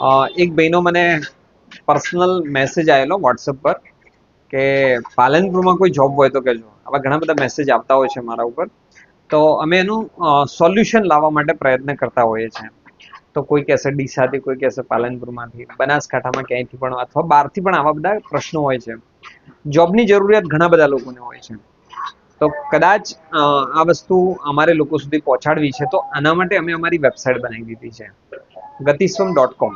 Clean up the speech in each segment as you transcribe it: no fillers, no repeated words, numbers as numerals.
એક ભાઈનો મને પર્સનલ મેસેજ આવેલો વોટ્સએપ પર કે પાલનપુરમાં કોઈ જોબ હોય તો કહેજો. આવા ઘણા બધા મેસેજ આવતા હોય છે મારા ઉપર, તો અમે એનું સોલ્યુશન લાવવા માટે પ્રયત્ન કરતા હોઈએ છીએ. તો કોઈ કહેશે ડીસાથી, કોઈ કહેશે પાલનપુરમાંથી, બનાસકાંઠામાં ક્યાંયથી પણ, અથવા બહારથી પણ આવા બધા પ્રશ્નો હોય છે. જોબની જરૂરિયાત ઘણા બધા લોકોને હોય છે. તો કદાચ આ વસ્તુ અમારે લોકો સુધી પહોંચાડવી છે, તો આના માટે અમે અમારી વેબસાઇટ બનાવી દીધી છે, ગતિસ્વમ.com.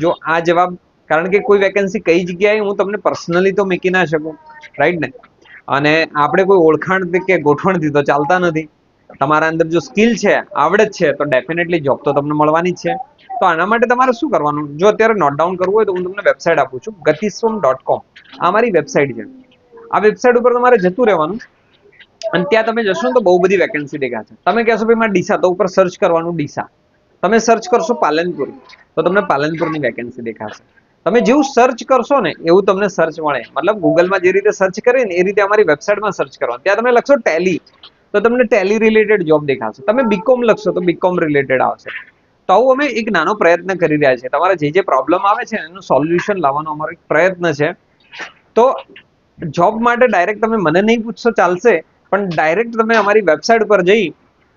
જો આ જવાબ, કારણ કે કોઈ વેકેન્સી કઈ જગ્યાએ હું તમને પર્સનલી તો મૂકી ના શકું, રાઈટ ને? અને આપણે કોઈ ઓળખાણથી કે ગોઠવણથી તો ચાલતા નથી. તમારા અંદર જો સ્કિલ છે, આવડત છે, તો ડેફિનેટલી જોબ તો તમને મળવાની જ છે. તો આના માટે તમારે શું કરવાનું, જો અત્યારે નોટ ડાઉન કરવું હોય તો હું તમને વેબસાઇટ આપું છું, ગતિસ્વમ.com. આ મારી વેબસાઇટ છે. આ વેબસાઇટ ઉપર તમારે જતું રહેવાનું, અને ત્યાં તમે જશો ને તો બહુ બધી વેકેન્સી દેખાશે. તમે કહેશો ભાઈ મારે ડીસા, તો ઉપર સર્ચ કરવાનું ડીસા. તમે સર્ચ કરશો પાલનપુર, તો તમને પાલનપુરની વેકેન્સી દેખાશે. તમે જેવું સર્ચ કરશો ને એવું તમને સર્ચ મળે. મતલબ ગૂગલમાં જે રીતે સર્ચ કરે ને એ રીતે અમારી વેબસાઇટમાં સર્ચ કરવાનું. ત્યાં તમે લખશો ટેલી, તો તમને ટેલી રિલેટેડ જોબ દેખાશે. તમે બીકોમ લખશો તો બીકોમ રિલેટેડ આવશે. તો આવું અમે એક નાનો પ્રયત્ન કરી રહ્યા છીએ. તમારે જે પ્રોબ્લેમ આવે છે એનું સોલ્યુશન લાવવાનો અમારો એક પ્રયત્ન છે. તો જોબ માટે ડાયરેક્ટ તમે મને નહીં પૂછશો ચાલશે, પણ ડાયરેક્ટ તમે અમારી વેબસાઇટ પર જઈ,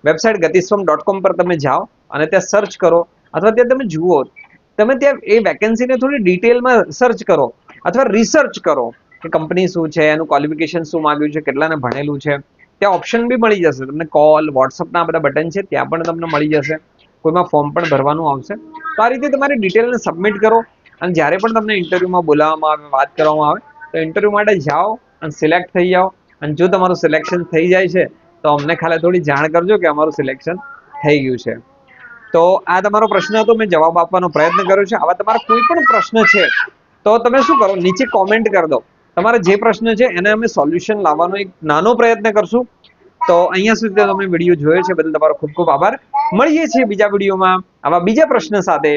વેબસાઇટ ગતિસ્વમ.com પર તમે જાઓ અને ત્યાં સર્ચ કરો, અથવા ત્યાં તમે જુઓ, તમે ત્યાં એ વેકેન્સીને થોડી ડિટેલમાં સર્ચ કરો અથવા રિસર્ચ કરો કે કંપની શું છે, એનું ક્વોલિફિકેશન શું માંગ્યું છે, કેટલાને ભણેલું છે. ત્યાં ઓપ્શન બી મળી જશે તમને, કોલ, વોટ્સઅપના બધા બટન છે ત્યાં પણ તમને મળી જશે. કોઈમાં ફોર્મ પણ ભરવાનું આવશે. તો આ રીતે તમારી ડિટેલને સબમિટ કરો, અને જ્યારે પણ તમને ઇન્ટરવ્યુમાં બોલાવવામાં આવે, વાત કરવામાં આવે, તો ઇન્ટરવ્યુ માટે જાઓ અને સિલેક્ટ થઈ જાઓ. અને જો તમારું સિલેક્શન થઈ જાય છે તો અમને ખાલી થોડી જાણ કરજો કે અમારું સિલેક્શન થઈ ગયું છે. તો આ તમારો પ્રશ્ન હતો, મેં જવાબ આપવાનો પ્રયત્ન કર્યો છે. આવા તમારા કોઈ પણ પ્રશ્ન છે તો તમે શું કરો, નીચે કોમેન્ટ કરી દો. તમારા જે પ્રશ્ન છે એને અમે સોલ્યુશન લાવવાનો એક નાનો પ્રયત્ન કરશું. તો અહીંયા સુધી તમે વિડીયો જોયો છે બદલ તમારો ખૂબ ખૂબ આભાર. મળીએ છીએ બીજા વિડીયોમાં આવા બીજા પ્રશ્ન સાથે.